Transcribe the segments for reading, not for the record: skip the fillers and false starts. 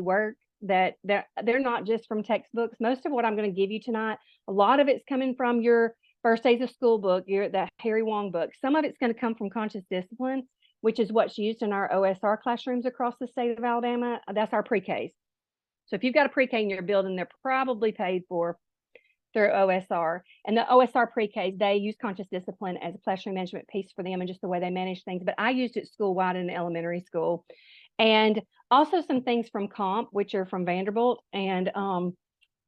work, that they're not just from textbooks. Most of what I'm going to give you tonight, a lot of it's coming from your First Days of School book, that Harry Wong book. Some of it's going to come from Conscious Discipline, which is what's used in our OSR classrooms across the state of Alabama. That's our pre-Ks. So if you've got a pre-K in your building, they're probably paid for through OSR. And the OSR pre-Ks, they use Conscious Discipline as a classroom management piece for them and just the way they manage things. But I used it school-wide in elementary school. And also some things from Comp, which are from Vanderbilt. And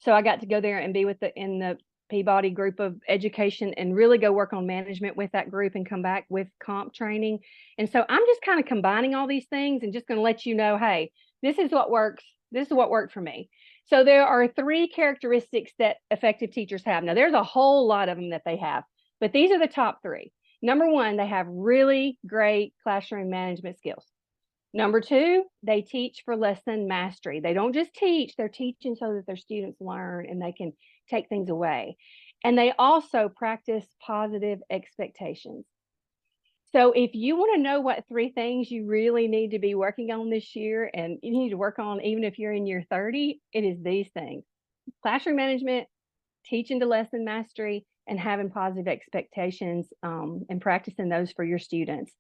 so I got to go there and be in the Peabody group of education and really go work on management with that group and come back with Comp training. And so I'm just kind of combining all these things and just going to let you know, hey, this is what works. This is what worked for me. So there are 3 characteristics that effective teachers have. Now, there's a whole lot of them that they have, but these are the top 3. Number 1, they have really great classroom management skills. Number 2, they teach for lesson mastery. They don't just teach, they're teaching so that their students learn and they can take things away. And they also practice positive expectations. So if you want to know what 3 things you really need to be working on this year, and you need to work on even if you're in year 30, it is these things: classroom management, teaching to lesson mastery, and having positive expectations, and practicing those for your students,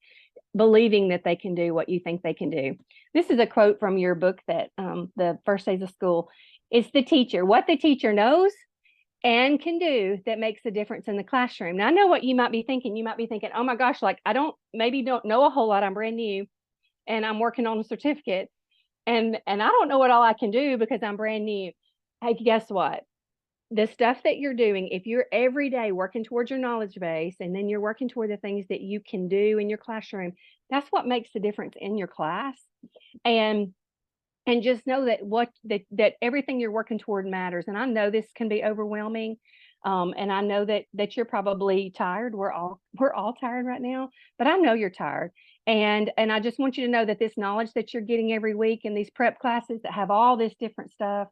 believing that they can do what you think they can do. This is a quote from your book, that the First Days of School. It's the teacher, what the teacher knows and can do, that makes a difference in the classroom. Now, I know what you might be thinking. You might be thinking, oh my gosh, like I don't know a whole lot. I'm brand new and I'm working on a certificate and I don't know what all I can do because I'm brand new. Hey, guess what? The stuff that you're doing, if you're every day working towards your knowledge base and then you're working toward the things that you can do in your classroom, that's what makes the difference in your class. And just know that everything you're working toward matters. And I know this can be overwhelming. And I know that you're probably tired. We're all tired right now, but I know you're tired. And I just want you to know that this knowledge that you're getting every week in these prep classes that have all this different stuff,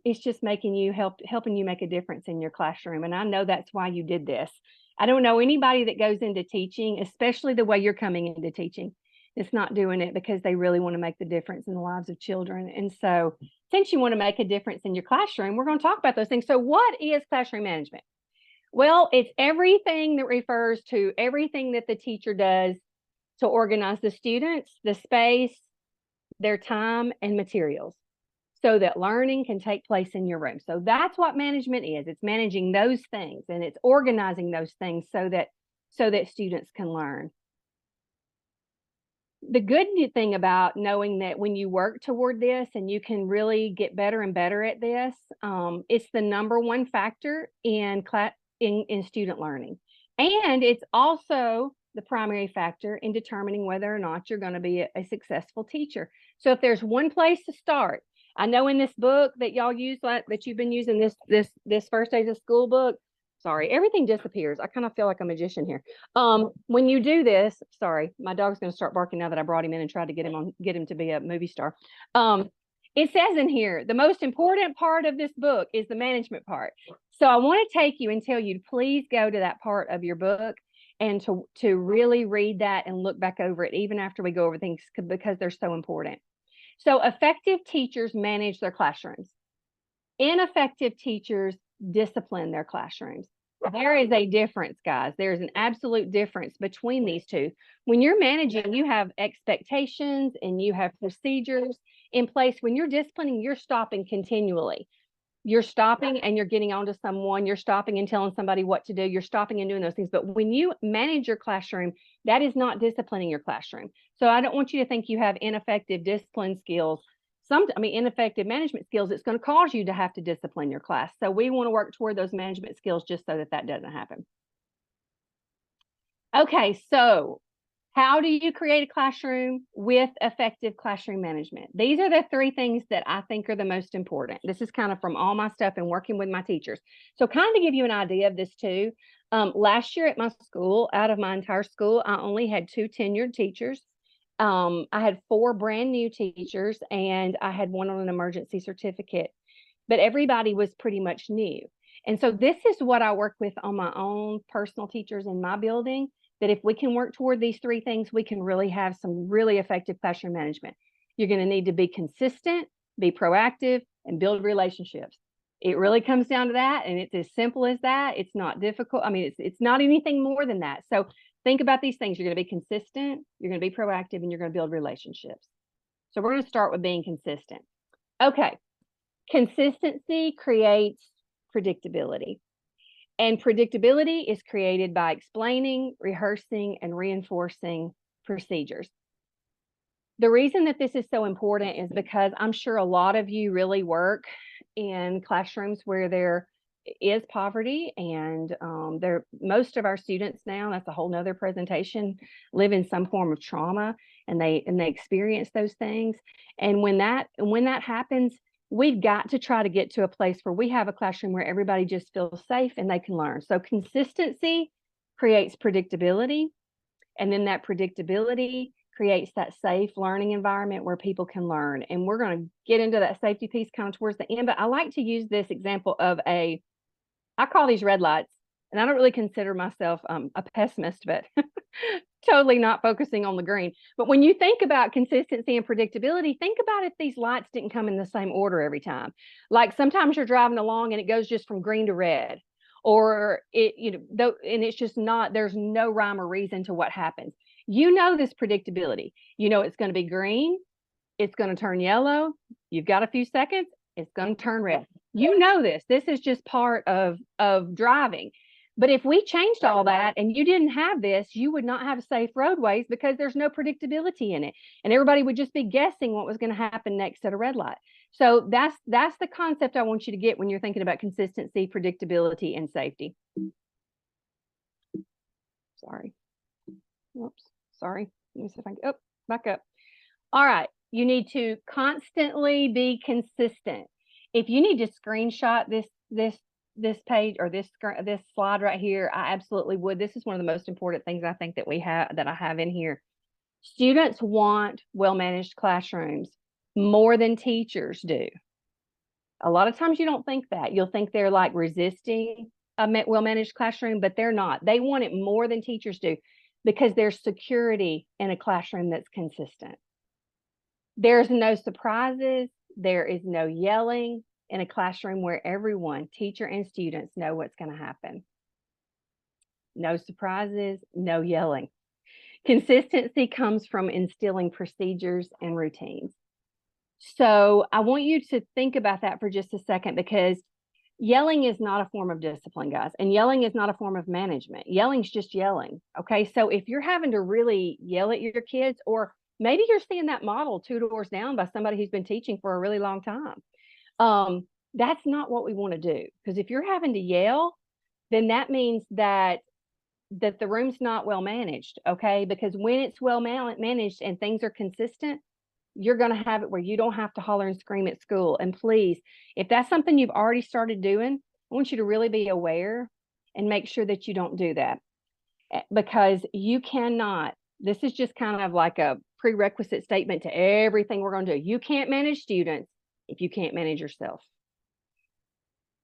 it's just helping you make a difference in your classroom. And I know that's why you did this. I don't know anybody that goes into teaching, especially the way you're coming into teaching, it's not doing it because they really want to make the difference in the lives of children. And so since you want to make a difference in your classroom, we're going to talk about those things. So what is classroom management? Well, it's everything that refers to everything that the teacher does to organize the students, the space, their time, and materials, so that learning can take place in your room. So that's what management is. It's managing those things and it's organizing those things so that students can learn. The good thing about knowing that when you work toward this and you can really get better and better at this, it's the number 1 factor in student learning. And it's also the primary factor in determining whether or not you're going to be a successful teacher. So if there's one place to start, I know in this book that y'all use, that you've been using, this First Days of School book, sorry, everything disappears. I kind of feel like a magician here. When you do this, sorry, my dog's going to start barking now that I brought him in and tried to get him to be a movie star. It says in here, the most important part of this book is the management part. So I want to take you and tell you to please go to that part of your book and to really read that and look back over it, even after we go over things, because they're so important. So effective teachers manage their classrooms. Ineffective teachers discipline their classrooms. There is a difference, guys. There's an absolute difference between these two. When you're managing, you have expectations and you have procedures in place. When you're disciplining, you're stopping continually. You're stopping and you're getting onto someone. You're stopping and telling somebody what to do. You're stopping and doing those things. But when you manage your classroom, that is not disciplining your classroom. So I don't want you to think you have ineffective discipline skills. Ineffective management skills, it's going to cause you to have to discipline your class. So we want to work toward those management skills just so that doesn't happen. Okay, so how do you create a classroom with effective classroom management? These are the 3 things that I think are the most important. This is kind of from all my stuff and working with my teachers. So kind of to give you an idea of this too, last year at my school, out of my entire school, I only had 2 tenured teachers. I had 4 brand new teachers and I had 1 on an emergency certificate, but everybody was pretty much new. And so this is what I work with on my own personal teachers in my building, that if we can work toward these 3 things, we can really have some really effective classroom management. You're going to need to be consistent, be proactive, and build relationships. It really comes down to that, and it's as simple as that. It's not difficult. I mean, it's not anything more than that. So think about these things. You're going to be consistent, you're going to be proactive, and you're going to build relationships. So we're going to start with being consistent. Okay. Consistency creates predictability. And predictability is created by explaining, rehearsing, and reinforcing procedures. The reason that this is so important is because I'm sure a lot of you really work in classrooms where there is poverty, and most of our students now, that's a whole nother presentation, live in some form of trauma, and they experience those things. And when that happens, we've got to try to get to a place where we have a classroom where everybody just feels safe and they can learn. So consistency creates predictability, and then that predictability creates that safe learning environment where people can learn. And we're going to get into that safety piece kind of towards the end, but I like to use this example of I call these red lights, and I don't really consider myself a pessimist, but totally not focusing on the green. But when you think about consistency and predictability, think about if these lights didn't come in the same order every time. Like sometimes you're driving along and it goes just from green to red, or and it's just not, there's no rhyme or reason to what happens. You know this predictability. You know it's going to be green, it's going to turn yellow, you've got a few seconds, it's going to turn red. You know this. This is just part of driving. But if we changed all that and you didn't have this, you would not have safe roadways because there's no predictability in it. And everybody would just be guessing what was going to happen next at a red light. So that's the concept I want you to get when you're thinking about consistency, predictability, and safety. Sorry. Whoops. Sorry. Let me see if I can, back up. All right. You need to constantly be consistent. If you need to screenshot this page or this slide right here, I absolutely would. This is one of the most important things I think that I have in here. Students want well-managed classrooms more than teachers do. A lot of times you don't think that. You'll think they're like resisting a well-managed classroom, but they're not. They want it more than teachers do because there's security in a classroom that's consistent. There's no surprises. There is no yelling in a classroom where everyone, teacher and students, know what's going to happen. No surprises, no yelling. Consistency comes from instilling procedures and routines. So I want you to think about that for just a second, because yelling is not a form of discipline, guys, and yelling is not a form of management. Yelling's just yelling. Okay, so if you're having to really yell at your kids, or maybe you're seeing that model 2 doors down by somebody who's been teaching for a really long time, that's not what we want to do. Because if you're having to yell, then that means that the room's not well managed. Okay, because when it's well managed and things are consistent, you're going to have it where you don't have to holler and scream at school. And please, if that's something you've already started doing, I want you to really be aware and make sure that you don't do that, because you cannot. This is just kind of like a prerequisite statement to everything we're going to do. You can't manage students if you can't manage yourself.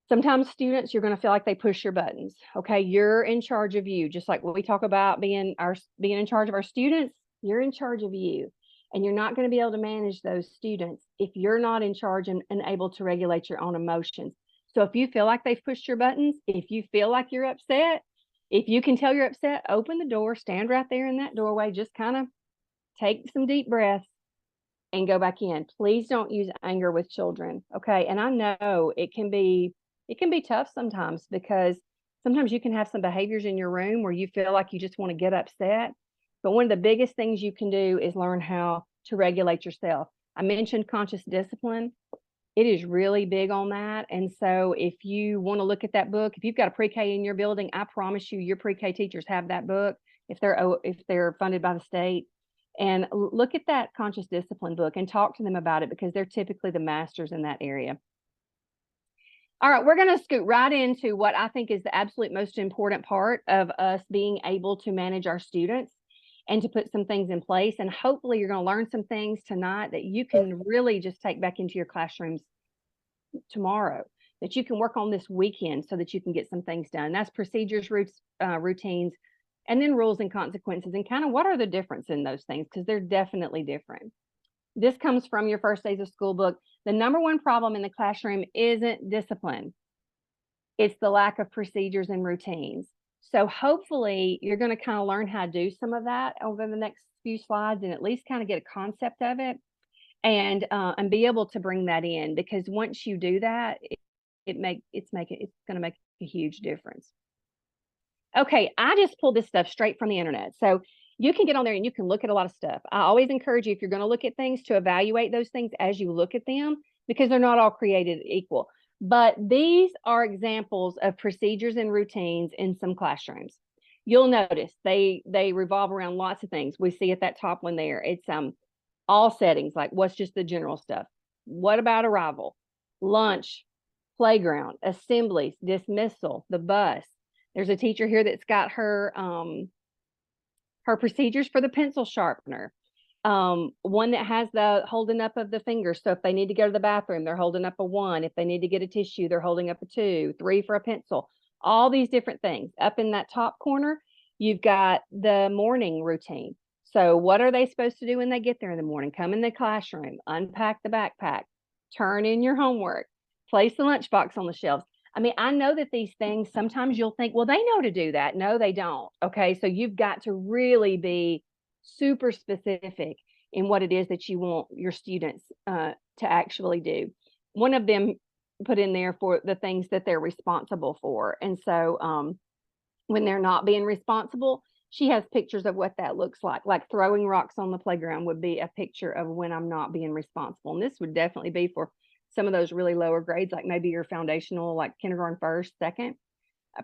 Sometimes students, you're going to feel like they push your buttons. Okay, you're in charge of you. Just like when we talk about being in charge of our students, you're in charge of you. And you're not going to be able to manage those students if you're not in charge and able to regulate your own emotions. So if you feel like they've pushed your buttons, if you feel like you're upset, if you can tell you're upset, open the door, stand right there in that doorway, just kind of take some deep breaths and go back in. Please don't use anger with children. Okay. And I know it can be tough sometimes, because sometimes you can have some behaviors in your room where you feel like you just want to get upset. But one of the biggest things you can do is learn how to regulate yourself. I mentioned conscious discipline. It is really big on that. And so if you want to look at that book, if you've got a pre-K in your building, I promise you your pre-K teachers have that book if they're funded by the state. And look at that conscious discipline book and talk to them about it, because they're typically the masters in that area. All right, we're going to scoot right into what I think is the absolute most important part of us being able to manage our students and to put some things in place. And hopefully you're going to learn some things tonight that you can really just take back into your classrooms tomorrow, that you can work on this weekend so that you can get some things done. That's procedures, routines, and then rules and consequences, and kind of what are the difference in those things, because they're definitely different. This comes from your First Days of School book. The number one problem in the classroom isn't discipline. It's the lack of procedures and routines. So hopefully you're going to kind of learn how to do some of that over the next few slides and at least kind of get a concept of it and be able to bring that in, because once you do that, it's going to make a huge difference. Okay, I just pulled this stuff straight from the internet. So you can get on there and you can look at a lot of stuff. I always encourage you, if you're going to look at things, to evaluate those things as you look at them, because they're not all created equal. But these are examples of procedures and routines in some classrooms. You'll notice they revolve around lots of things. We see at that top one there, it's all settings, like what's just the general stuff. What about arrival, lunch, playground, assemblies, dismissal, the bus. There's a teacher here that's got her procedures for the pencil sharpener. One that has the holding up of the fingers. So if they need to go to the bathroom, they're holding up a 1. If they need to get a tissue, they're holding up a 2, 3 for a pencil. All these different things. Up in that top corner, you've got the morning routine. So what are they supposed to do when they get there in the morning? Come in the classroom, unpack the backpack, turn in your homework, place the lunchbox on the shelves. I mean, I know that these things, sometimes you'll think, well, they know to do that. No, they don't. Okay. So you've got to really be super specific in what it is that you want your students to actually do. One of them put in there for the things that they're responsible for. And so when they're not being responsible, she has pictures of what that looks like throwing rocks on the playground would be a picture of when I'm not being responsible. And this would definitely be for some of those really lower grades, like maybe your foundational, like kindergarten, first, second,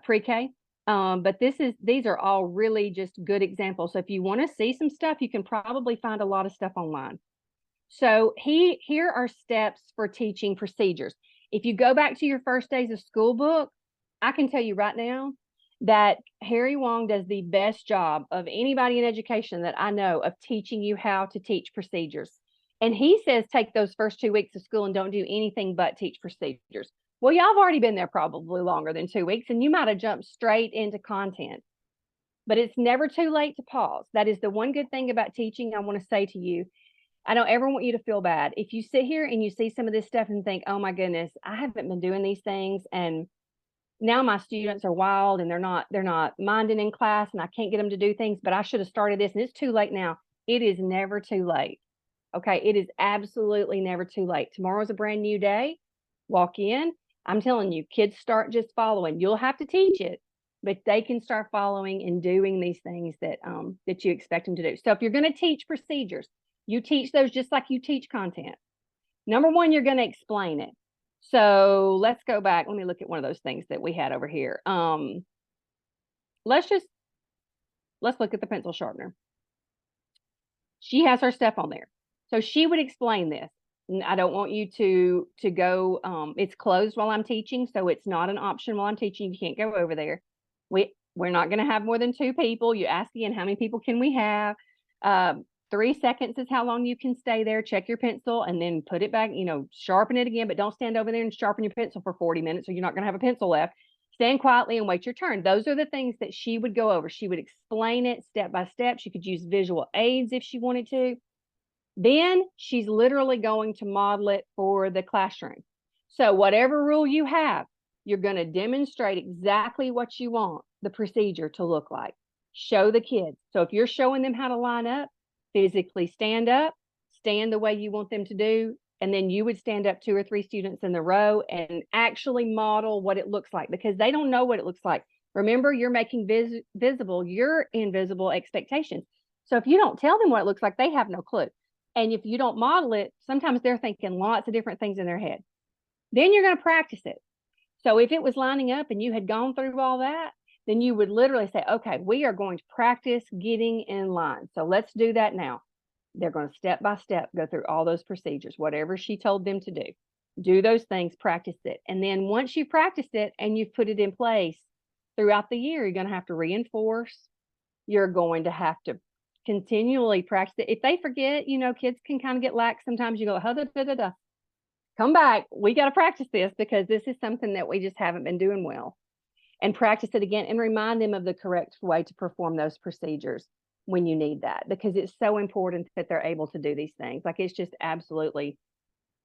pre-K. But these are all really just good examples. So if you want to see some stuff, you can probably find a lot of stuff online. So here are steps for teaching procedures. If you go back to your First Days of School book, I can tell you right now that Harry Wong does the best job of anybody in education that I know of teaching you how to teach procedures. And he says take those first 2 weeks of school and don't do anything but teach procedures. Well, y'all have already been there probably longer than 2 weeks, and you might have jumped straight into content. But it's never too late to pause. That is the one good thing about teaching I want to say to you. I don't ever want you to feel bad. If you sit here and you see some of this stuff and think, oh my goodness, I haven't been doing these things, and now my students are wild and they're not minding in class and I can't get them to do things, but I should have started this and it's too late now. It is never too late. Okay. It is absolutely never too late. Tomorrow's a brand new day. Walk in. I'm telling you, kids start just following. You'll have to teach it, but they can start following and doing these things that you expect them to do. So if you're going to teach procedures, you teach those just like you teach content. Number one, you're going to explain it. So let's go back. Let me look at one of those things that we had over here. Let's look at the pencil sharpener. She has her stuff on there. So she would explain this. I don't want you to go, it's closed while I'm teaching. So it's not an option while I'm teaching. You can't go over there. We're not going to have more than 2 people. You ask again, how many people can we have? 3 seconds is how long you can stay there. Check your pencil and then put it back, sharpen it again, but don't stand over there and sharpen your pencil for 40 minutes or you're not going to have a pencil left. Stand quietly and wait your turn. Those are the things that she would go over. She would explain it step by step. She could use visual aids if she wanted to. Then she's literally going to model it for the classroom. So whatever rule you have, you're going to demonstrate exactly what you want the procedure to look like. Show the kids. So if you're showing them how to line up, physically stand up, stand the way you want them to do, and then you would stand up 2 or 3 students in the row and actually model what it looks like, because they don't know what it looks like. Remember, you're making visible your invisible expectations. So if you don't tell them what it looks like, they have no clue. And if you don't model it, sometimes they're thinking lots of different things in their head. Then you're going to practice it. So if it was lining up and you had gone through all that, then you would literally say, okay, we are going to practice getting in line. So let's do that now. They're going to step by step go through all those procedures, whatever she told them to do. Do those things, practice it. And then once you've practiced it and you've put it in place throughout the year, you're going to have to reinforce. You're going to have to continually practice it. If they forget, kids can kind of get lax. Sometimes you go, come back. We got to practice this because this is something that we just haven't been doing well. And practice it again and remind them of the correct way to perform those procedures. when you need that, because it's so important that they're able to do these things. Like, it's just absolutely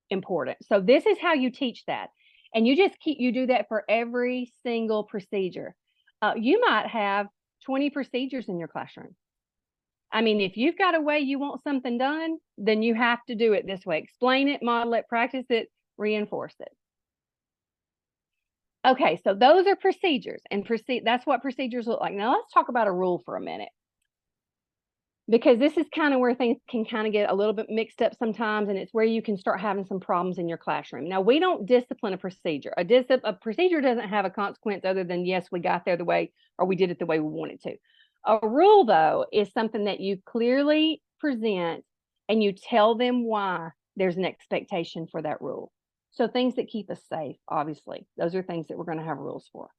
important. So this is how you teach that. And you do that for every single procedure. You might have 20 procedures in your classroom. I mean, if you've got a way you want something done, then you have to do it this way. Explain it, model it, practice it, reinforce it. Okay, so those are procedures, and that's what procedures look like. Now let's talk about a rule for a minute, because this is kind of where things can kind of get a little bit mixed up sometimes, and it's where you can start having some problems in your classroom. Now, we don't discipline a procedure. A procedure doesn't have a consequence other than, yes, we got there the way, or we did it the way we wanted to. A rule, though, is something that you clearly present and you tell them why there's an expectation for that rule. So things that keep us safe, obviously, those are things that we're going to have rules for.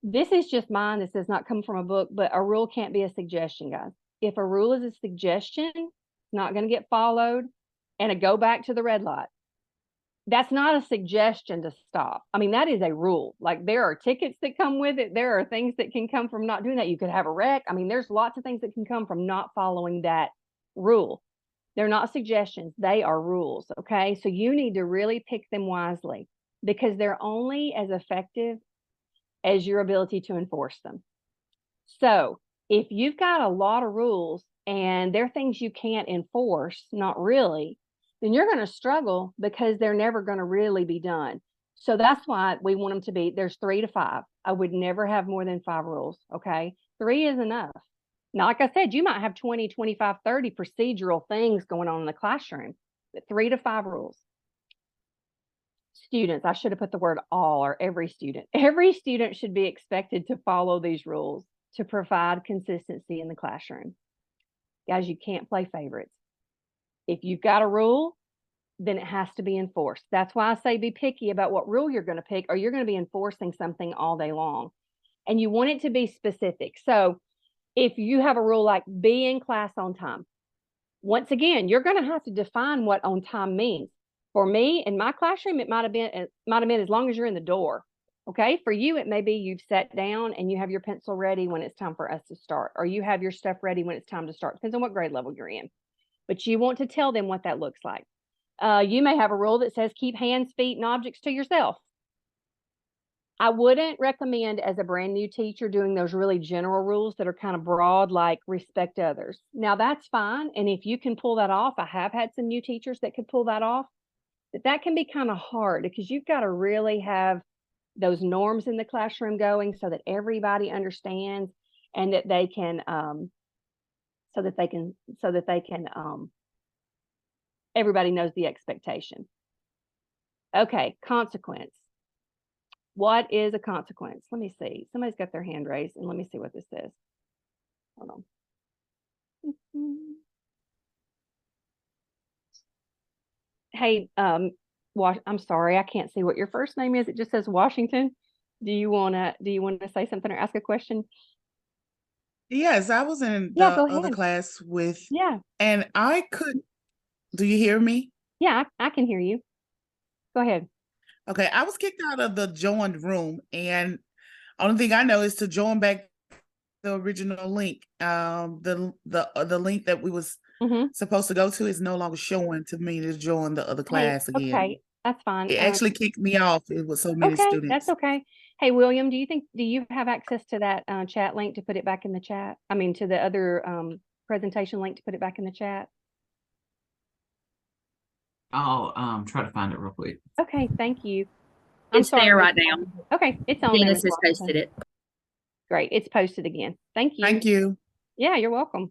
This is just mine. This does not come from a book, but a rule can't be a suggestion, guys. If a rule is a suggestion, it's not going to get followed, and a go back to the red light. That's not a suggestion to stop. I mean, that is a rule. Like, there are tickets that come with it. There are things that can come from not doing that. You could have a wreck. I mean, there's lots of things that can come from not following that rule. They're not suggestions. They are rules, okay? So you need to really pick them wisely, because they're only as effective as your ability to enforce them. So if you've got a lot of rules and they're things you can't enforce, not really, then you're going to struggle, because they're never going to really be done. So that's why we want them to be, there's 3 to 5. I would never have more than 5 rules, okay? 3 is enough. Now, like I said, you might have 20, 25, 30 procedural things going on in the classroom, but 3 to 5 rules. Students, I should have put the word all, or every student. Every student should be expected to follow these rules to provide consistency in the classroom. Guys, you can't play favorites. If you've got a rule, then it has to be enforced. That's why I say be picky about what rule you're going to pick, or you're going to be enforcing something all day long. And you want it to be specific. So if you have a rule like be in class on time, once again, you're going to have to define what on time means. For me, in my classroom, it might have been as long as you're in the door. Okay, for you, it may be you've sat down and you have your pencil ready when it's time for us to start, or you have your stuff ready when it's time to start. Depends on what grade level you're in. But you want to tell them what that looks like. You may have a rule that says keep hands, feet, and objects to yourself. I wouldn't recommend, as a brand new teacher, doing those really general rules that are kind of broad, like respect others. Now, that's fine. And if you can pull that off, I have had some new teachers that could pull that off. But that can be kind of hard, because you've got to really have those norms in the classroom going so that everybody understands, and that they can everybody knows the expectation. Okay, consequence. What is a consequence? Let me see. Somebody's got their hand raised, and let me see what this says. Hold on. Hey, I'm sorry, I can't see what your first name is. It just says Washington. Do you wanna say something or ask a question? Yes, I was in the other class with, and I could, do you hear me? Yeah, I can hear you. Go ahead. Okay, I was kicked out of the joined room, and only thing I know is to join back the original link. The link that we was supposed to go to is no longer showing to me to join the other class again. Okay, that's fine. It actually kicked me off. It was so many students. That's okay. Hey, William, do you have access to that chat link to put it back in the chat? I mean, to the other presentation link to put it back in the chat? I'll try to find it real quick. Okay, thank you. It's there right now. Okay, it's on. Dennis has posted it. Great, it's posted again. Thank you. Thank you. Yeah, you're welcome.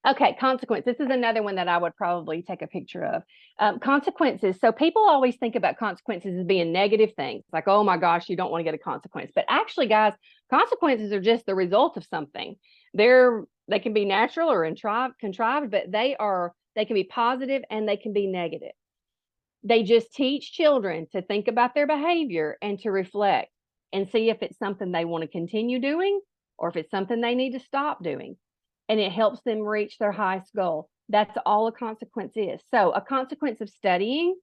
Okay, consequence. This is another one that I would probably take a picture of. Consequences. So people always think about consequences as being negative things, like, oh my gosh, you don't want to get a consequence. But actually, guys, consequences are just the result of something. They can be natural or contrived, but they can be positive and they can be negative. They just teach children to think about their behavior and to reflect and see if it's something they want to continue doing or if it's something they need to stop doing. And it helps them reach their highest goal. That's all a consequence is. So a consequence of studying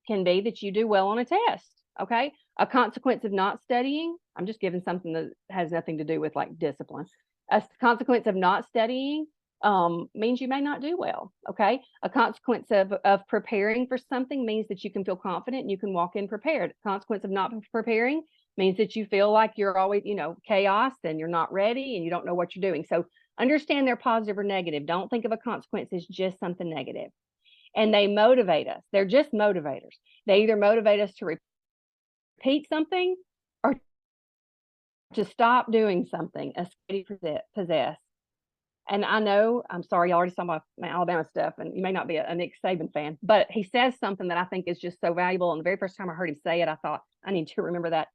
can be that you do well on a test. Okay. A consequence of not studying, I'm just giving something that has nothing to do with like discipline. A consequence of not studying means you may not do well. Okay. A consequence of preparing for something means that you can feel confident and you can walk in prepared. A consequence of not preparing means that you feel like you're always, chaos and you're not ready and you don't know what you're doing. So understand they're positive or negative. Don't think of a consequence as just something negative. And they motivate us. They're just motivators. They either motivate us to repeat something or to stop doing something, a steady possess. And I know, I'm sorry, you already saw my Alabama stuff, and you may not be a Nick Saban fan, but he says something that I think is just so valuable. And the very first time I heard him say it, I thought, I need to remember that.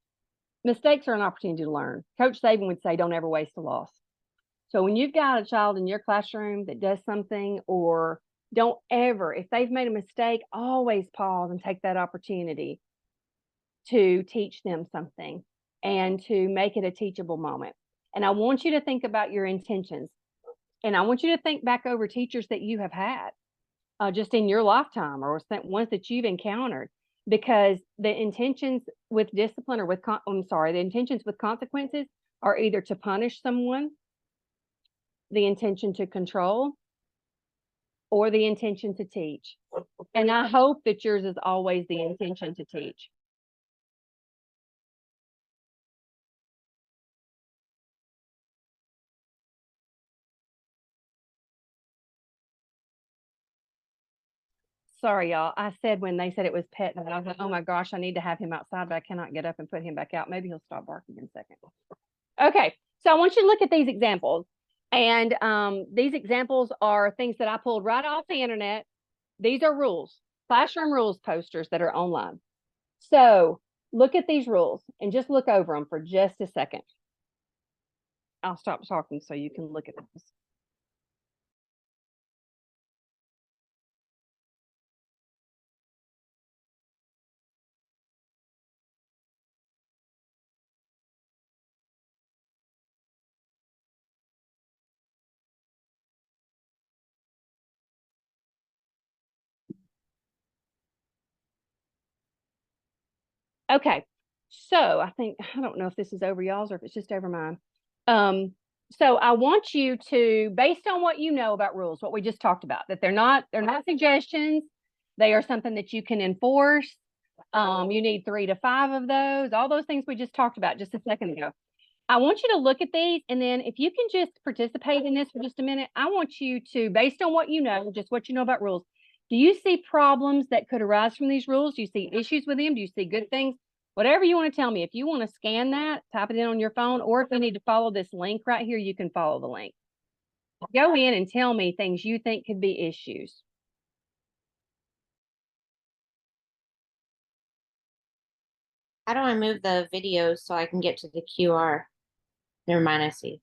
Mistakes are an opportunity to learn. Coach Saban would say, don't ever waste a loss. So when you've got a child in your classroom that does something, or don't ever, if they've made a mistake, always pause and take that opportunity to teach them something and to make it a teachable moment. And I want you to think about your intentions. And I want you to think back over teachers that you have had just in your lifetime, or ones that you've encountered, because the intentions with discipline or the intentions with consequences are either to punish someone, the intention to control, or the intention to teach. And I hope that yours is always the intention to teach. Sorry, y'all. I said when they said it was pet, and I was like, oh my gosh, I need to have him outside, but I cannot get up and put him back out. Maybe he'll stop barking in a second. Okay, so I want you to look at these examples. And these examples are things that I pulled right off the internet. These are rules, classroom rules posters that are online. So look at these rules and just look over them for just a second. I'll stop talking so you can look at this. Okay, so I don't know if this is over y'all's or if it's just over mine. So I want you to, based on what you know about rules, what we just talked about, that they're not suggestions, they are something that you can enforce. You need 3 to 5 of those, all those things we just talked about just a second ago. I want you to look at these, and then if you can just participate in this for just a minute, I want you to, based on what you know, just what you know about rules, do you see problems that could arise from these rules? Do you see issues with them? Do you see good things? Whatever you want to tell me. If you want to scan that, type it in on your phone, or if you need to follow this link right here, you can follow the link. Go in and tell me things you think could be issues. How do I move the video so I can get to the QR? Never mind, I see.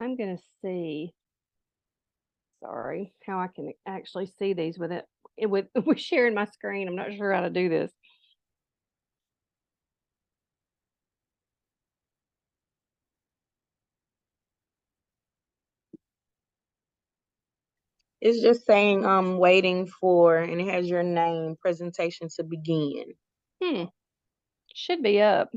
I'm going to see, sorry, how I can actually see these with with sharing my screen. I'm not sure how to do this. It's just saying waiting for, and it has your name, presentation to begin. Should be up.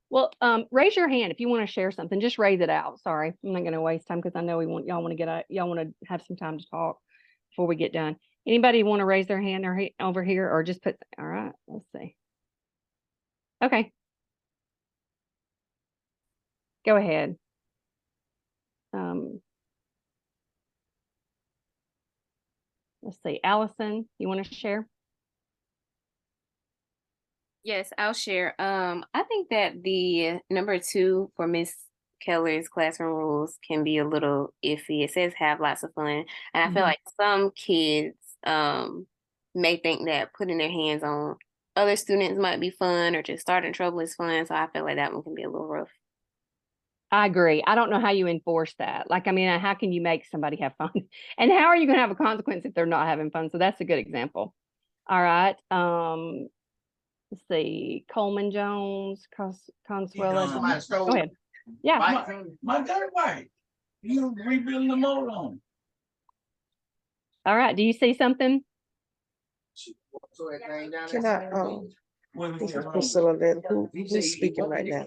Well, raise your hand if you want to share something. Just raise it out. Sorry, I'm not going to waste time because I know y'all want to get out. Y'all want to have some time to talk before we get done. Anybody want to raise their hand over here, or just put? All right, let's see. Okay, go ahead. Let's let's see, Allison, you want to share? Yes, I'll share. I think that the number 2 for Miss Keller's classroom rules can be a little iffy. It says have lots of fun. And I feel like some kids may think that putting their hands on other students might be fun, or just starting trouble is fun. So I feel like that one can be a little rough. I agree. I don't know how you enforce that. Like, I mean, how can you make somebody have fun? And how are you going to have a consequence if they're not having fun? So that's a good example. All right. Let's see. Coleman Jones, Consuela. Go ahead. Yeah. My dirt bike. You rebuilding the motor on. All right. Do you see something? Can I, this is Priscilla Lynn, who's speaking right now?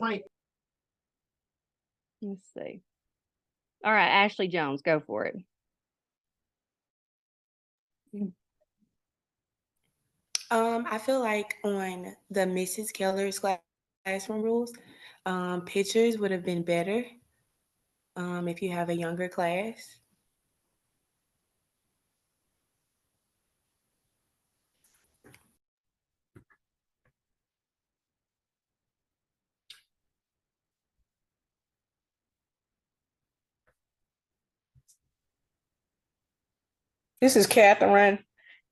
Let's see. All right, Ashley Jones, go for it. I feel like on the Mrs. Keller's classroom rules, pictures would have been better if you have a younger class. This is Catherine,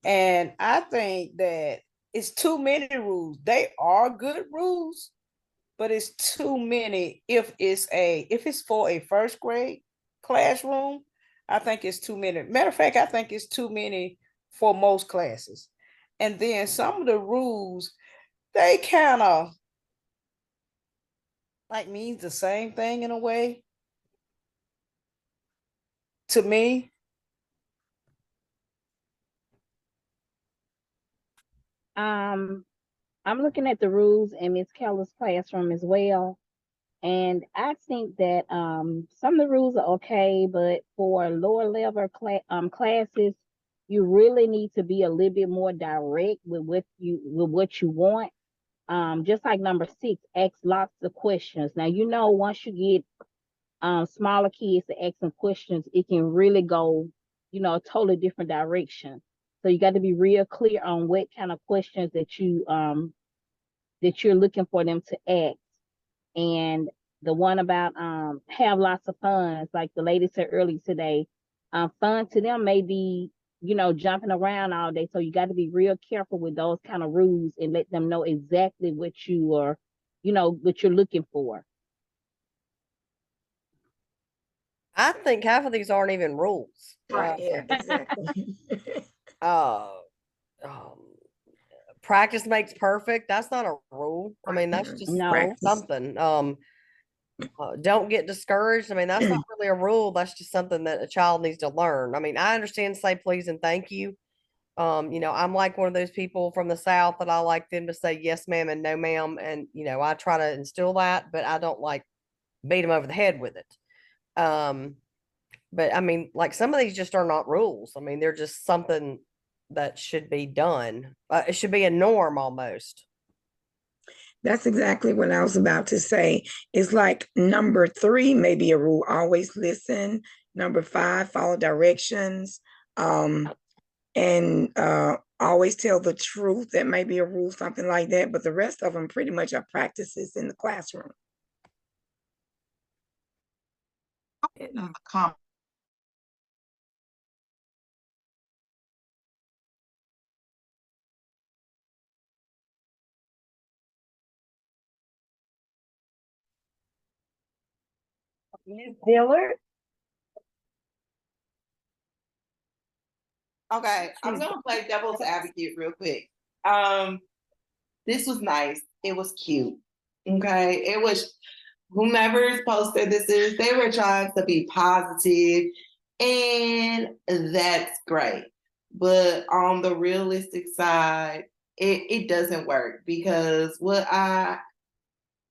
and I think that it's too many rules. They are good rules, but it's too many. If it's for a first grade classroom, I think it's too many. Matter of fact, I think it's too many for most classes. And then some of the rules, they kind of like means the same thing in a way to me. I'm looking at the rules in Miss Keller's classroom as well. And I think that some of the rules are okay, but for lower level classes, you really need to be a little bit more direct with what you want. Just like number 6, ask lots of questions. Now, once you get smaller kids to ask some questions, it can really go, a totally different direction. So you got to be real clear on what kind of questions that you're looking for them to ask. And the one about have lots of fun, like the lady said earlier today, fun to them may be, jumping around all day. So you got to be real careful with those kind of rules and let them know exactly what you are, what you're looking for. I think half of these aren't even rules. Right. Yeah, exactly. Practice makes perfect. That's not a rule. I mean, that's just something. Don't get discouraged. I mean, that's not really a rule. That's just something that a child needs to learn. I mean, I understand say please and thank you. I'm like one of those people from the South that I like them to say yes, ma'am, and no, ma'am. And, I try to instill that, but I don't like beat them over the head with it. But I mean, like some of these just are not rules. I mean, they're just something that should be done. It should be a norm almost. That's exactly what I was about to say. It's like number 3 may be a rule, always listen. Number 5, follow directions. And always tell the truth. That may be a rule, something like that. But the rest of them pretty much are practices in the classroom. Ms. Dillard? Okay, I'm gonna play devil's advocate real quick. This was nice. It was cute. Okay, it was whomever's poster this is. They were trying to be positive, and that's great. But on the realistic side, it doesn't work because what I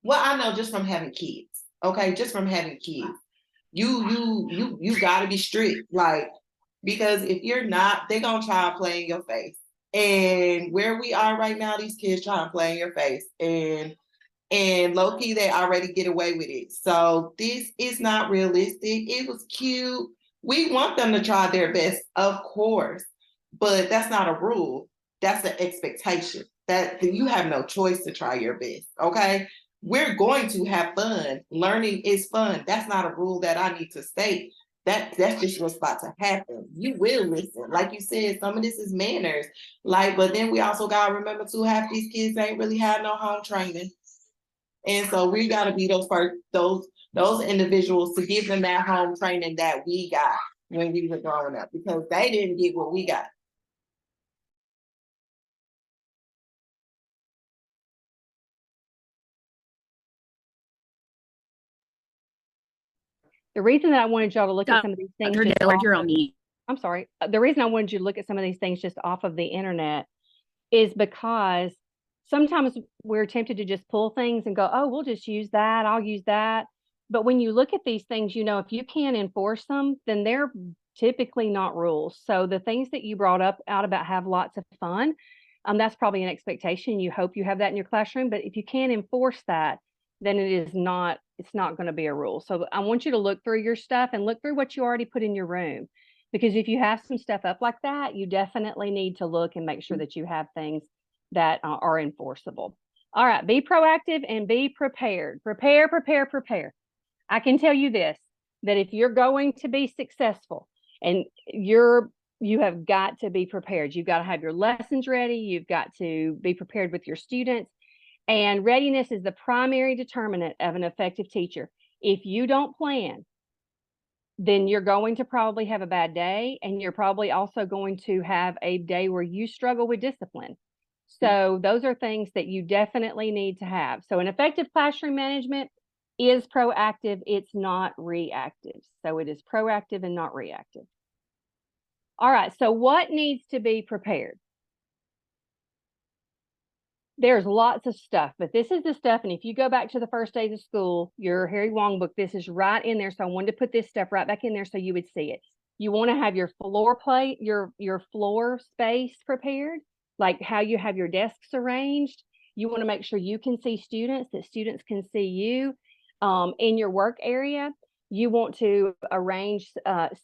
know just from having kids. Okay, just from having kids, you got to be strict, like. Because if you're not, they're going to try and play in your face. And where we are right now, these kids try and play in your face. And low-key, they already get away with it. So this is not realistic. It was cute. We want them to try their best, of course. but that's not a rule. That's an expectation that you have no choice to try your best. Okay. We're going to have fun. Learning is fun. That's not a rule that I need to state. That's just what's about to happen. You will listen. Like you said, some of this is manners. Like, but then we also gotta remember too, half these kids ain't really had no home training. And so we gotta be those individuals to give them that home training that we got when we were growing up, because they didn't get what we got. The reason that I wanted y'all to look at some of these things, Dr. Dillard, you're on mute. I'm sorry. The reason I wanted you to look at some of these things just off of the internet is because sometimes we're tempted to just pull things and go, oh, we'll just use that. I'll use that. But when you look at these things, you know, if you can't enforce them, then they're typically not rules. So the things that you brought up out about have lots of fun, that's probably an expectation. You hope you have that in your classroom, but if you can't enforce that, then it's not going to be a rule. So I want you to look through your stuff and look through what you already put in your room. Because if you have some stuff up like that, you definitely need to look and make sure that you have things that are enforceable. All right, be proactive and be prepared. Prepare, prepare, prepare. I can tell you this, that if you're going to be successful and you have got to be prepared. You've got to have your lessons ready. You've got to be prepared with your students. And readiness is the primary determinant of an effective teacher. If you don't plan, then you're going to probably have a bad day, and you're probably also going to have a day where you struggle with discipline. So those are things that you definitely need to have. So an effective classroom management is proactive. It's not reactive. So it is proactive and not reactive. All right. So what needs to be prepared? There's lots of stuff, but this is the stuff. And if you go back to the first days of school, your Harry Wong book, this is right in there. So I wanted to put this stuff right back in there so you would see it. You want to have your floor plate, your floor space prepared, like how you have your desks arranged. You want to make sure you can see students, that students can see you. In your work area, you want to arrange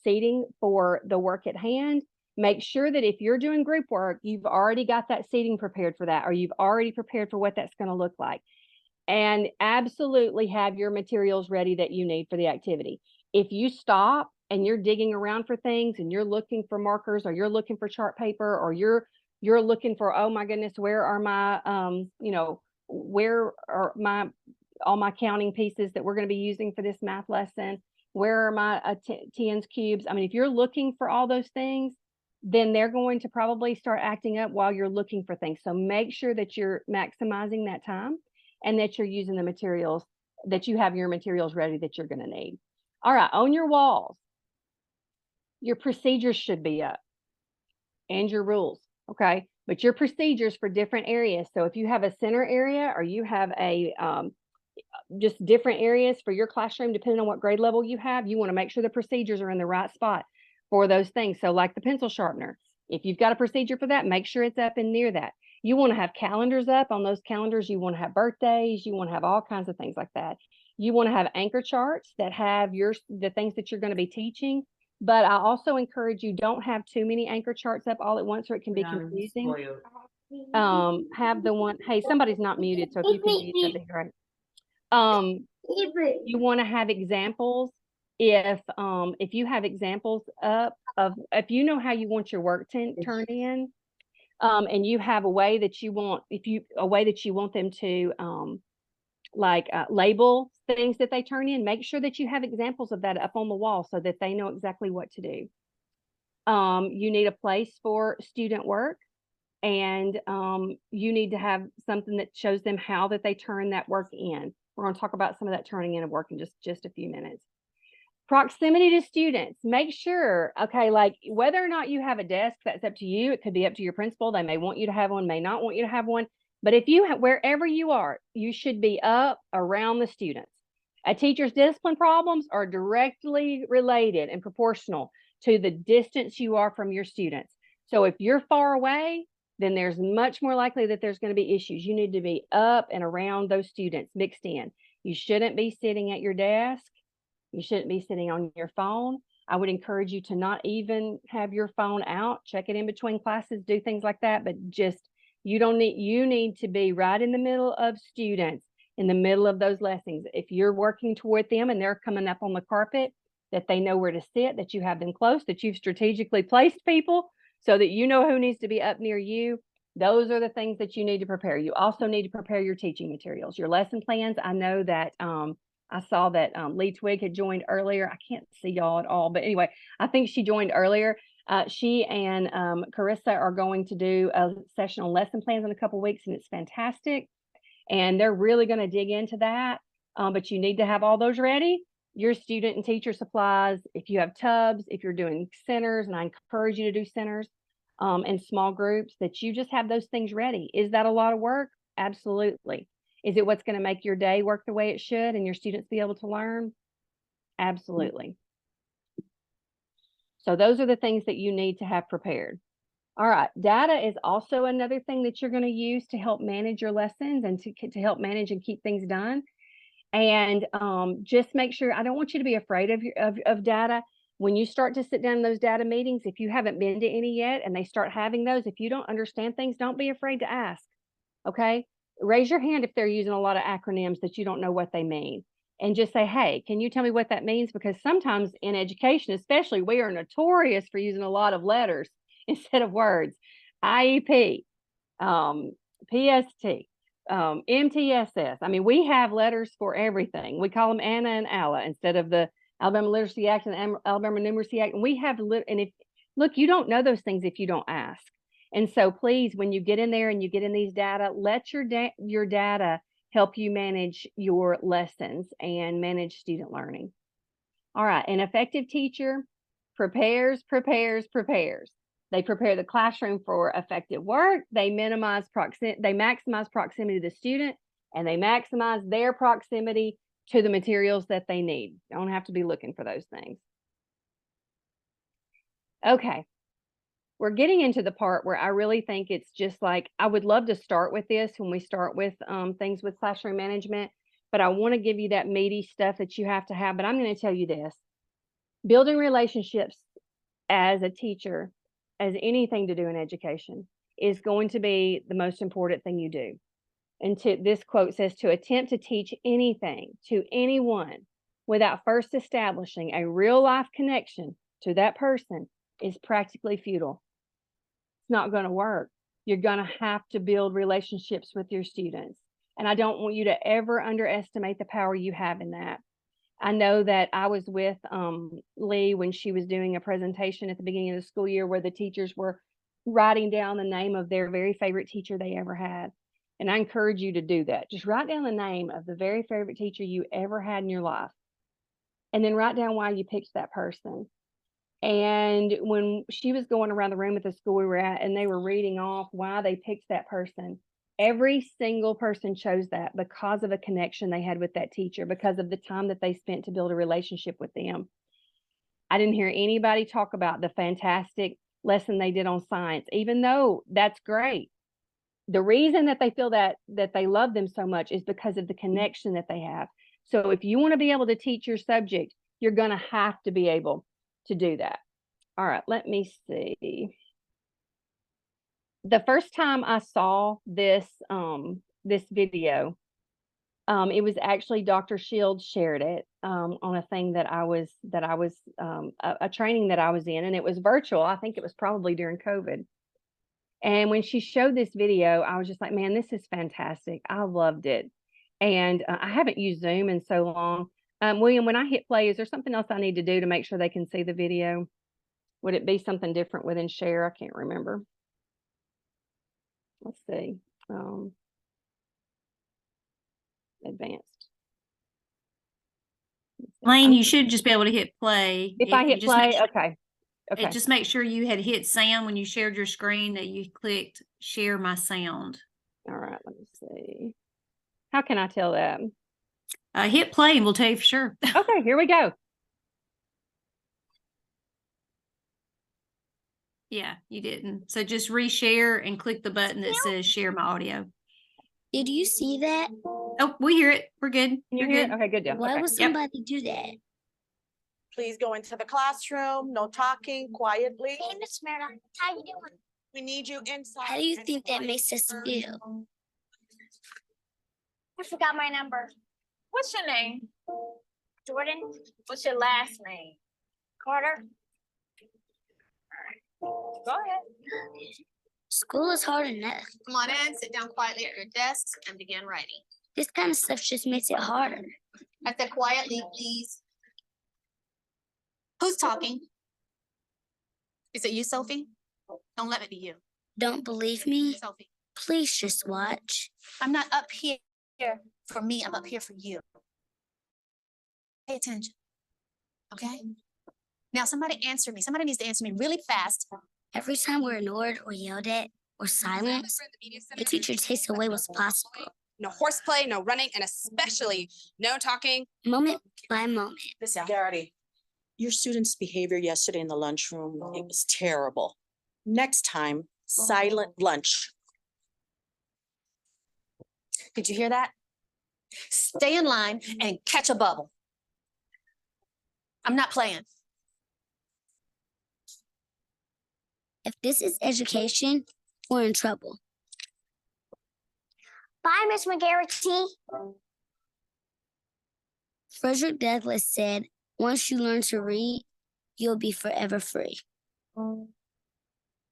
seating for the work at hand. Make sure that if you're doing group work, you've already got that seating prepared for that, or you've already prepared for what that's going to look like. And absolutely have your materials ready that you need for the activity. If you stop and you're digging around for things and you're looking for markers, or you're looking for chart paper, or you're looking for, oh my goodness, where are my, where are all my counting pieces that we're going to be using for this math lesson? Where are my tens, cubes? I mean, if you're looking for all those things, then they're going to probably start acting up while you're looking for things. So make sure that you're maximizing that time and that you're using the materials, that you have your materials ready that you're going to need. All right, on your walls, your procedures should be up and your rules, okay? But your procedures for different areas. So if you have a center area, or you have a just different areas for your classroom, depending on what grade level you have, you want to make sure the procedures are in the right spot for those things. So like the pencil sharpener, if you've got a procedure for that, make sure it's up and near that. You want to have calendars up. On those calendars, you want to have birthdays, you want to have all kinds of things like that. You want to have anchor charts that have the things that you're going to be teaching. But I also encourage you, don't have too many anchor charts up all at once, or it can be confusing. Have the one, hey, somebody's not muted, so if you can mute, that'd be great. You want to have examples. If you have examples up of, if you know how you want your work turned in, and you have a way that you want, them to label things that they turn in, make sure that you have examples of that up on the wall so that they know exactly what to do. You need a place for student work, and you need to have something that shows them how that they turn that work in. We're going to talk about some of that turning in of work in just a few minutes. Proximity to students. Make sure, okay, like whether or not you have a desk, that's up to you. It could be up to your principal. They may want you to have one, may not want you to have one. But if you have, wherever you are, you should be up around the students. A teacher's discipline problems are directly related and proportional to the distance you are from your students. So if you're far away, then there's much more likely that there's going to be issues. You need to be up and around those students, mixed in. You shouldn't be sitting at your desk. You shouldn't be sitting on your phone. I would encourage you to not even have your phone out, check it in between classes, do things like that, but just, you need to be right in the middle of students, in the middle of those lessons. If you're working toward them and they're coming up on the carpet, that they know where to sit, that you have them close, that you've strategically placed people so that you know who needs to be up near you. Those are the things that you need to prepare. You also need to prepare your teaching materials, your lesson plans. I know that I saw that Lee Twig had joined earlier. I can't see y'all at all, but anyway, I think she joined earlier. She and Carissa are going to do a session on lesson plans in a couple weeks, and it's fantastic. And they're really going to dig into that. But you need to have all those ready. Your student and teacher supplies, if you have tubs, if you're doing centers, and I encourage you to do centers and small groups, that you just have those things ready. Is that a lot of work? Absolutely. Is it what's going to make your day work the way it should and your students be able to learn? Absolutely. So those are the things that you need to have prepared. All right. Data is also another thing that you're going to use to help manage your lessons and to help manage and keep things done. And just make sure, I don't want you to be afraid of data. When you start to sit down in those data meetings, if you haven't been to any yet and they start having those, if you don't understand things, don't be afraid to ask. Okay. Raise your hand if they're using a lot of acronyms that you don't know what they mean. And just say, hey, can you tell me what that means? Because sometimes in education, especially, we are notorious for using a lot of letters instead of words. IEP, PST, MTSS. I mean, we have letters for everything. We call them ANA and ALA instead of the Alabama Literacy Act and Alabama Numeracy Act. And we have, and if, look, you don't know those things if you don't ask. And so please, when you get in there and you get in these data, let your data help you manage your lessons and manage student learning. All right, an effective teacher prepares. They prepare the classroom for effective work. They maximize proximity to the student, and they maximize their proximity to the materials that they need. You don't have to be looking for those things. Okay. We're getting into the part where I really think it's just like, I would love to start with this when we start with things with classroom management, but I want to give you that meaty stuff that you have to have. But I'm going to tell you this, building relationships as a teacher, as anything to do in education, is going to be the most important thing you do. And this quote says, to attempt to teach anything to anyone without first establishing a real life connection to that person is practically futile. It's not going to work. You're going to have to build relationships with your students. And I don't want you to ever underestimate the power you have in that. I know that I was with Lee when she was doing a presentation at the beginning of the school year where the teachers were writing down the name of their very favorite teacher they ever had. And I encourage you to do that. Just write down the name of the very favorite teacher you ever had in your life. And then write down why you picked that person. And when she was going around the room at the school we were at and they were reading off why they picked that person, every single person chose that because of a connection they had with that teacher, because of the time that they spent to build a relationship with them. I didn't hear anybody talk about the fantastic lesson they did on science, even though that's great. The reason that they feel that they love them so much is because of the connection that they have. So if you want to be able to teach your subject, you're going to have to be able to do that. All right, let me see. The first time I saw this this video, it was actually Dr. Shields shared it on a thing that I was a training that I was in, and it was virtual. I think it was probably during COVID. And when she showed this video, I was just like, man, this is fantastic. I loved it. And I haven't used Zoom in so long. William, when I hit play, is there something else I need to do to make sure they can see the video? Would it be something different within share? I can't remember. Let's see. Advanced. Layne, you should just be able to hit play. If I hit play, okay. Okay. Just make sure you had hit sound when you shared your screen, that you clicked share my sound. All right, let me see. How can I tell that? Hit play and we'll tell you for sure. Okay, here we go. Yeah, you didn't. So just reshare and click the button that says share my audio. Did you see that? Oh, we hear it. We're good. You're good. Okay, good deal. Why okay. would somebody do that? Please go into the classroom. No talking, quietly. Hey, Miss Meredith, how you doing? We need you inside. How do you think that makes us feel? I forgot my number. What's your name? Jordan What's your last name? Carter. Go ahead. School is hard enough. Come on in, sit down quietly at your desk and begin writing. This kind of stuff just makes it harder. I said quietly, please. Who's talking? Is it you, Sophie? Don't let it be you. Don't believe me? Sophie. Please just watch. I'm not up here for me, I'm up here for you. Pay attention. Okay? Now somebody answer me. Somebody needs to answer me really fast. Every time we're ignored or yelled at or silenced, the teacher takes away what's possible. No horseplay, no running, and especially no talking. Moment by moment. Listen, Garrity, your students' behavior yesterday in the lunchroom, it was terrible. Next time, silent lunch. Did you hear that? Stay in line and catch a bubble. I'm not playing. If this is education, we're in trouble. Bye, Miss McGarrity. Frederick Douglass said, once you learn to read, you'll be forever free.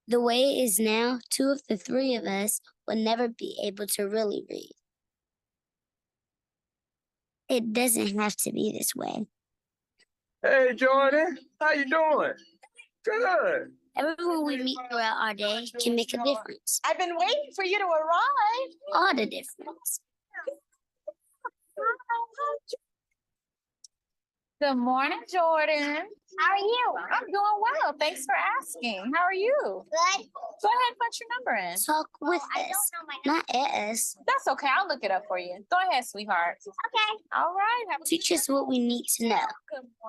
The way it is now, 2 of the 3 of us will never be able to really read. It doesn't have to be this way. Hey, Jordan, how you doing? Good. Everyone we meet throughout our day can make a difference. I've been waiting for you to arrive. All the difference. Good morning, Jordan. How are you? I'm doing well. Thanks for asking. How are you? Good. Go ahead and put your number in. Talk with us, not at us. That's okay. I'll look it up for you. Go ahead, sweetheart. Okay. All right. Have a Teach us what we need to know.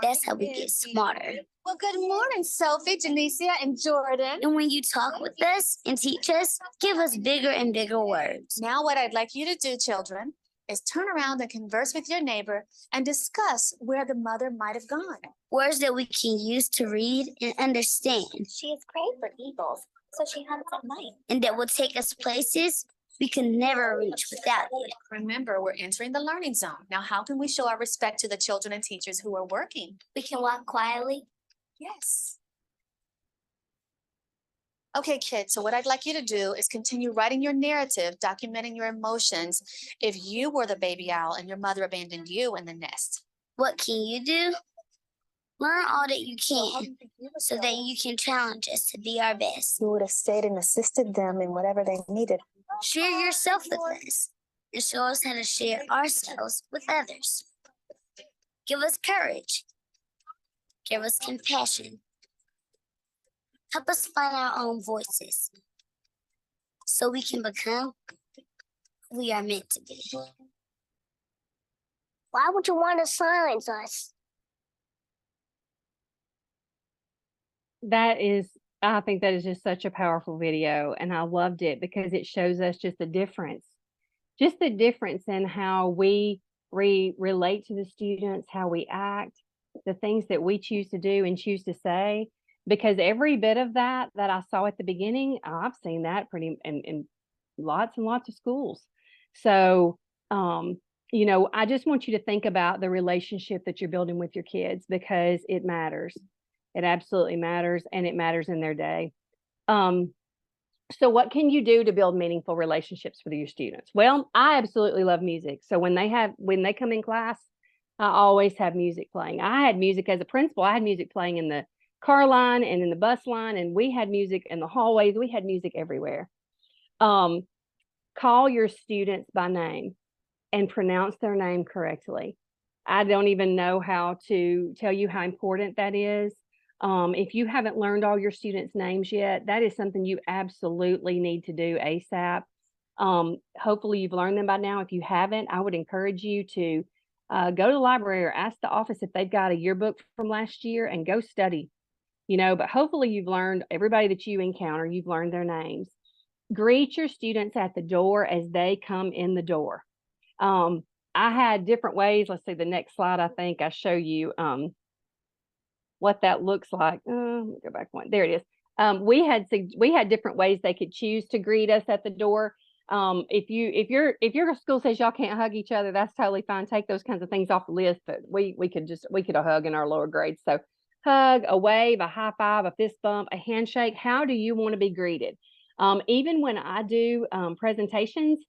That's how we get smarter. Well, good morning, Sophie, Janicia, and Jordan. And when you talk with us and teach us, give us bigger and bigger words. Now what I'd like you to do, children, is turn around and converse with your neighbor and discuss where the mother might have gone. Words that we can use to read and understand. She is great for eagles, so she hunts at night. And that will take us places we can never reach without it. Remember, we're entering the learning zone. Now, how can we show our respect to the children and teachers who are working? We can walk quietly. Yes. Okay, kids, so what I'd like you to do is continue writing your narrative, documenting your emotions if you were the baby owl and your mother abandoned you in the nest. What can you do? Learn all that you can so that you can challenge us to be our best. You would have stayed and assisted them in whatever they needed. Share yourself with us and show us how to share ourselves with others. Give us courage. Give us compassion. Help us find our own voices so we can become who we are meant to be. Why would you want to silence us? I think that is just such a powerful video, and I loved it because it shows us just the difference in how we relate to the students, how we act, the things that we choose to do and choose to say. Because every bit of that I saw at the beginning, I've seen that pretty in lots and lots of schools. So, I just want you to think about the relationship that you're building with your kids, because it matters. It absolutely matters, and it matters in their day. So what can you do to build meaningful relationships with your students? Well, I absolutely love music. So when they come in class, I always have music playing. I had music as a principal. I had music playing in the car line and in the bus line, and we had music in the hallways. We had music everywhere. Call your students by name and pronounce their name correctly. I don't even know how to tell you how important that is. If you haven't learned all your students' names yet, that is something you absolutely need to do ASAP. Hopefully you've learned them by now. If you haven't, I would encourage you to go to the library or ask the office if they've got a yearbook from last year and go study. But hopefully you've learned everybody that you encounter, you've learned their names. Greet your students at the door as they come in the door. I had different ways. Let's see the next slide. I think I show you what that looks like. Let me go back one. There it is. We had different ways they could choose to greet us at the door. If your school says y'all can't hug each other, that's totally fine. Take those kinds of things off the list. But we could hug in our lower grades. So hug, a wave, a high five, a fist bump, a handshake. How do you want to be greeted? Even when I do presentations,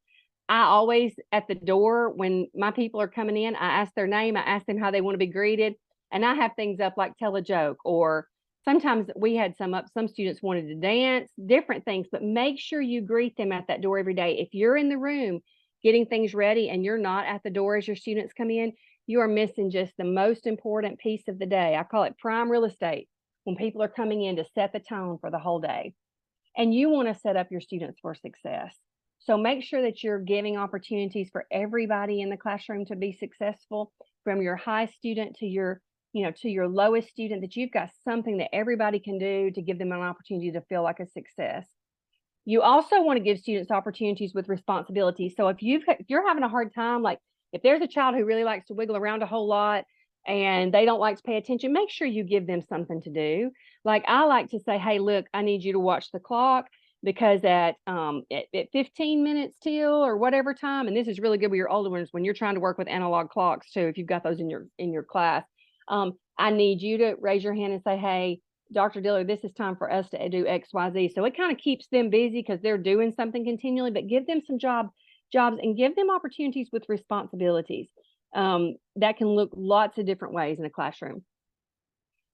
I always at the door when my people are coming in, I ask their name, I ask them how they want to be greeted, and I have things up like tell a joke, or sometimes we had some students wanted to dance, different things, but make sure you greet them at that door every day. If you're in the room getting things ready and you're not at the door as your students come in, you are missing just the most important piece of the day. I call it prime real estate when people are coming in to set the tone for the whole day. And you want to set up your students for success. So make sure that you're giving opportunities for everybody in the classroom to be successful, from your high student to your lowest student, that you've got something that everybody can do to give them an opportunity to feel like a success. You also want to give students opportunities with responsibility. So if you're having a hard time, like if there's a child who really likes to wiggle around a whole lot and they don't like to pay attention, make sure you give them something to do. Like I like to say, hey, look, I need you to watch the clock, because at 15 minutes till or whatever time, and this is really good with your older ones when you're trying to work with analog clocks too, if you've got those in your class, I need you to raise your hand and say, hey, Dr. Dillard, this is time for us to do X, Y, Z. So it kind of keeps them busy because they're doing something continually, but give them some jobs and give them opportunities with responsibilities. That can look lots of different ways in a classroom.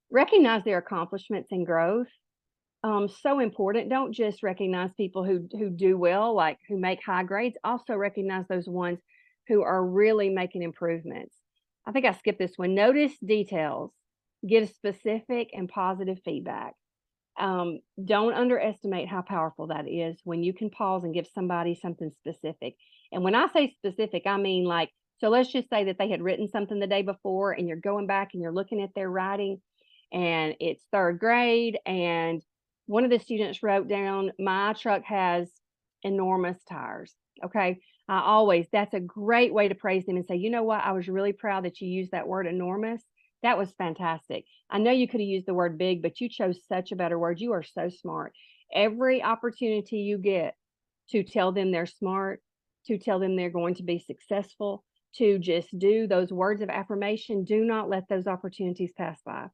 Recognize their accomplishments and growth. So important. Don't just recognize people who do well, like who make high grades. Also recognize those ones who are really making improvements. I think I skipped this one. Notice details. Give specific and positive feedback. Don't underestimate how powerful that is when you can pause and give somebody something specific. And when I say specific, I mean like, so let's just say that they had written something the day before and you're going back and you're looking at their writing and it's third grade, and one of the students wrote down, my truck has enormous tires. Okay. That's a great way to praise them and say, you know what? I was really proud that you used that word enormous. That was fantastic. I know you could have used the word big, but you chose such a better word. You are so smart. Every opportunity you get to tell them they're smart, to tell them they're going to be successful, to just do those words of affirmation, do not let those opportunities pass by,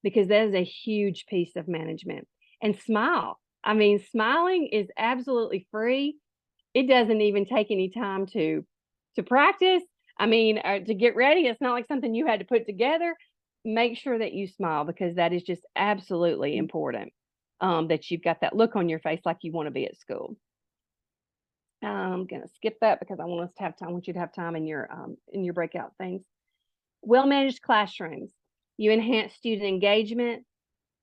because that is a huge piece of management. And smile. I mean, smiling is absolutely free. It doesn't even take any time to practice. I mean, to get ready, it's not like something you had to put together. Make sure that you smile, because that is just absolutely important, that you've got that look on your face like you want to be at school. I'm going to skip that because I want us to have time. I want you to have time in your breakout things. Well-managed classrooms. You enhance student engagement,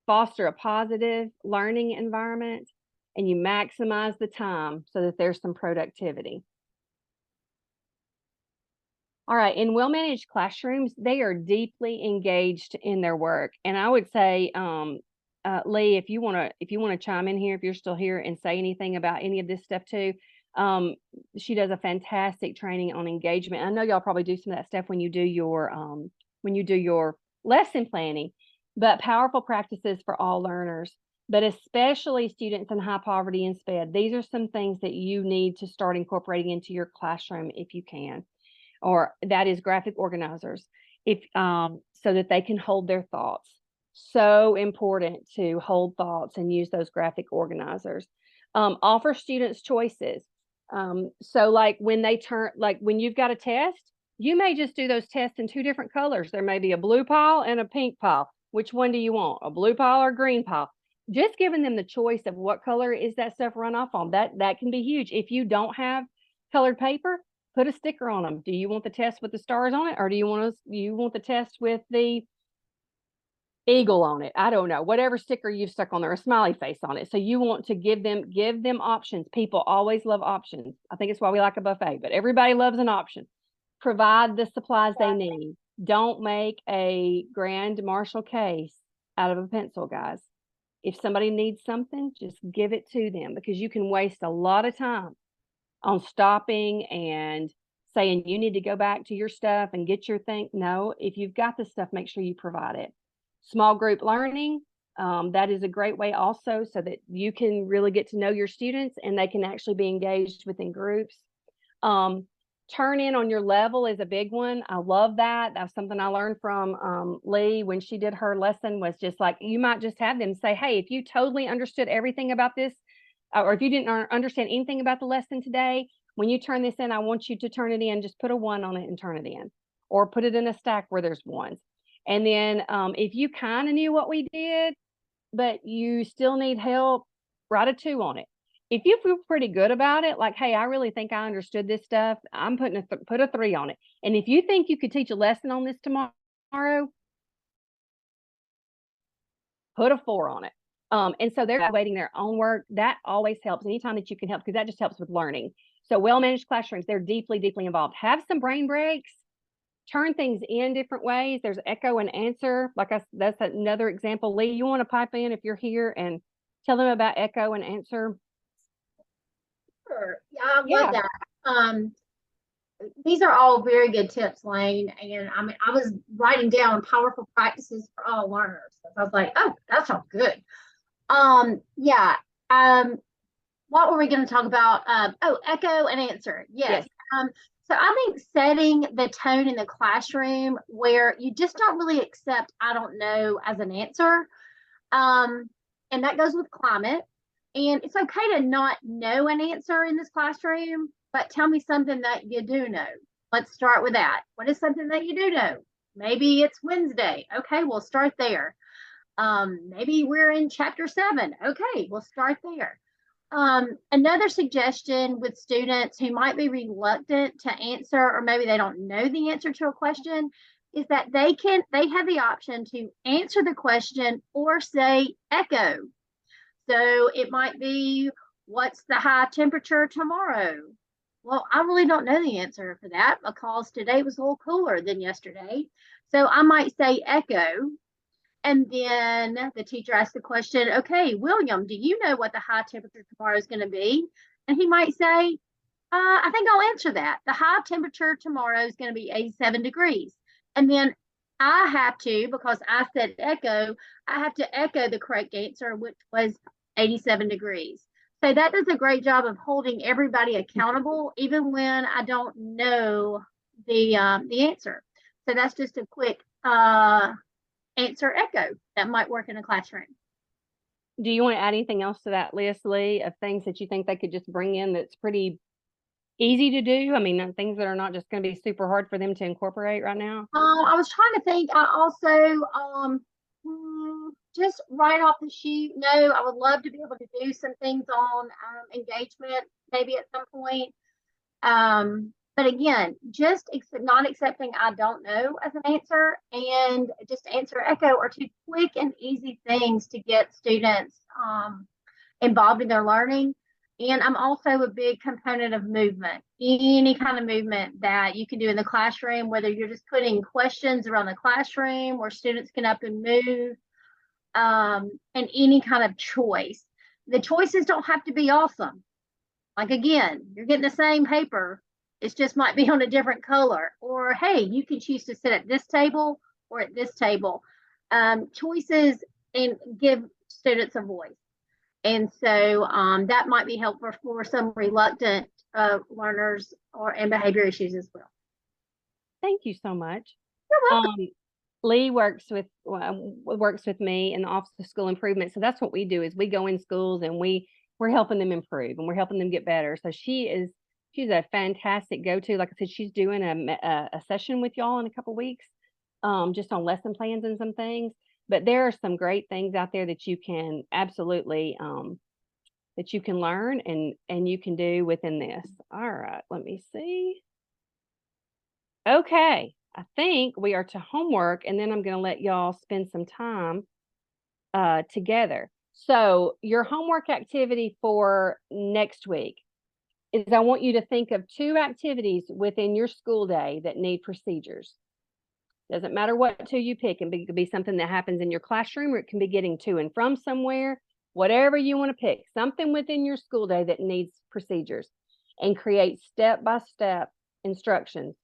foster a positive learning environment, and you maximize the time so that there's some productivity. All right, in well-managed classrooms, they are deeply engaged in their work. And I would say, Lee, if you want to chime in here, if you're still here, and say anything about any of this stuff too. She does a fantastic training on engagement. I know y'all probably do some of that stuff when you do your lesson planning, but powerful practices for all learners, but especially students in high poverty and SPED. These are some things that you need to start incorporating into your classroom if you can. Or that is graphic organizers, so that they can hold their thoughts. So important to hold thoughts and use those graphic organizers. Offer students choices. So like when you've got a test, you may just do those tests in 2 different colors. There may be a blue pile and a pink pile. Which one do you want? A blue pile or green pile? Just giving them the choice of what color is that stuff run off on. That can be huge. If you don't have colored paper, put a sticker on them. Do you want the test with the stars on it, or do you want the test with the eagle on it? I don't know. Whatever sticker you've stuck on there, a smiley face on it. So you want to give them options. People always love options. I think it's why we like a buffet, but everybody loves an option. Provide the supplies they need. Don't make a grand Marshall case out of a pencil, guys. If somebody needs something, just give it to them, because you can waste a lot of time on stopping and saying you need to go back to your stuff and get your thing. No, if you've got the stuff, make sure you provide it. Small group learning, that is a great way also, so that you can really get to know your students and they can actually be engaged within groups. Turn in on your level is a big one. I love that. That's something I learned from Lee when she did her lesson, was just like, you might just have them say, hey, if you totally understood everything about this, or if you didn't understand anything about the lesson today, when you turn this in, I want you to turn it in, just put a 1 on it and turn it in, or put it in a stack where there's 1s. And then if you kind of knew what we did, but you still need help, write a 2 on it. If you feel pretty good about it, like, hey, I really think I understood this stuff, I'm putting put a 3 on it. And if you think you could teach a lesson on this tomorrow, put a 4 on it. And so they're evaluating their own work. That always helps anytime that you can help, because that just helps with learning. So well-managed classrooms, they're deeply, deeply involved. Have some brain breaks. Turn things in different ways. There's echo and answer. That's another example. Lee, you want to pipe in if you're here and tell them about echo and answer? Sure. Yeah, I love that. These are all very good tips, Layne. And I mean, I was writing down powerful practices for all learners. I was like, oh, that sounds good. Yeah. What were we going to talk about? Oh, echo and answer. Yes. So I think setting the tone in the classroom where you just don't really accept I don't know as an answer. And that goes with climate. And it's okay to not know an answer in this classroom, but tell me something that you do know. Let's start with that. What is something that you do know? Maybe it's Wednesday. Okay, we'll start there. Maybe we're in chapter 7. Okay, we'll start there. Another suggestion with students who might be reluctant to answer, or maybe they don't know the answer to a question, is that they have the option to answer the question or say echo. So it might be, what's the high temperature tomorrow? Well, I really don't know the answer for that because today was a little cooler than yesterday. So I might say echo. And then the teacher asks the question, okay, William, do you know what the high temperature tomorrow is going to be? And he might say, I think I'll answer that. The high temperature tomorrow is going to be 87 degrees. And then I have to, because I said echo, I have to echo the correct answer, which was 87 degrees. So that does a great job of holding everybody accountable, even when I don't know the answer. So that's just a quick answer echo that might work in a classroom. Do you want to add anything else to that list, Lee, of things that you think they could just bring in that's pretty easy to do? I mean, things that are not just going to be super hard for them to incorporate right now? I was trying to think. I also just right off the shoot, no, I would love to be able to do some things on engagement maybe at some point. But again, just not accepting I don't know as an answer, and just answer echo are 2 quick and easy things to get students involved in their learning. And I'm also a big component of movement, any kind of movement that you can do in the classroom, whether you're just putting questions around the classroom where students can up and move, and any kind of choice. The choices don't have to be awesome. Like, again, you're getting the same paper. It just might be on a different color. Or, hey, you can choose to sit at this table or at this table. Choices and give students a voice. And so that might be helpful for some reluctant learners and behavior issues as well. Thank you so much. You're welcome. Lee works with me in the Office of School Improvement. So that's what we do, is we go in schools and we're helping them improve and we're helping them get better. So she's a fantastic go-to. Like I said, she's doing a session with y'all in a couple weeks, just on lesson plans and some things. But there are some great things out there that you can absolutely that you can learn and you can do within this. All right, let me see. Okay, I think we are to homework, and then I'm going to let y'all spend some time together. So your homework activity for next week is I want you to think of 2 activities within your school day that need procedures. Doesn't matter what 2 you pick. It could be something that happens in your classroom, or it can be getting to and from somewhere, whatever you want to pick, something within your school day that needs procedures, and create step-by-step instructions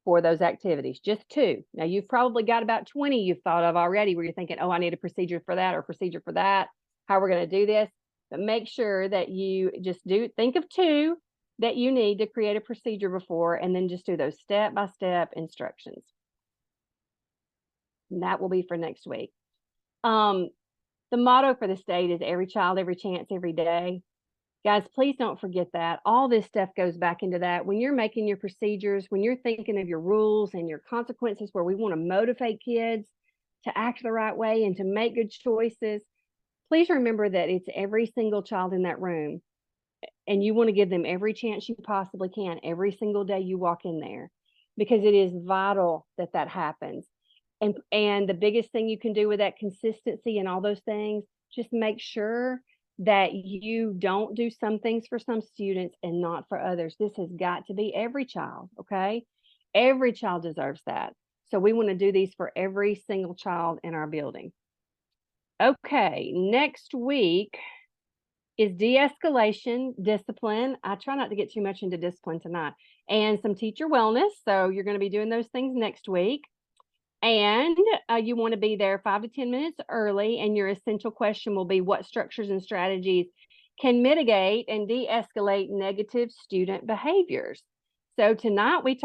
for those activities, just 2. Now you've probably got about 20 you've thought of already where you're thinking, oh, I need a procedure for that or procedure for that, how we're going to do this. But make sure that you just think of 2 that you need to create a procedure before, and then just do those step-by-step instructions. And that will be for next week. The motto for the state is every child, every chance, every day. Guys, please don't forget that. All this stuff goes back into that. When you're making your procedures, when you're thinking of your rules and your consequences, where we want to motivate kids to act the right way and to make good choices, please remember that it's every single child in that room. And you want to give them every chance you possibly can every single day you walk in there, because it is vital that that happens. And the biggest thing you can do with that consistency and all those things, just make sure that you don't do some things for some students and not for others. This has got to be every child, okay? Every child deserves that. So we want to do these for every single child in our building. Okay, next week is de-escalation, discipline. I try not to get too much into discipline tonight, and some teacher wellness. So you're going to be doing those things next week. And you want to be there 5 to 10 minutes early. And your essential question will be, what structures and strategies can mitigate and de-escalate negative student behaviors? So tonight we talked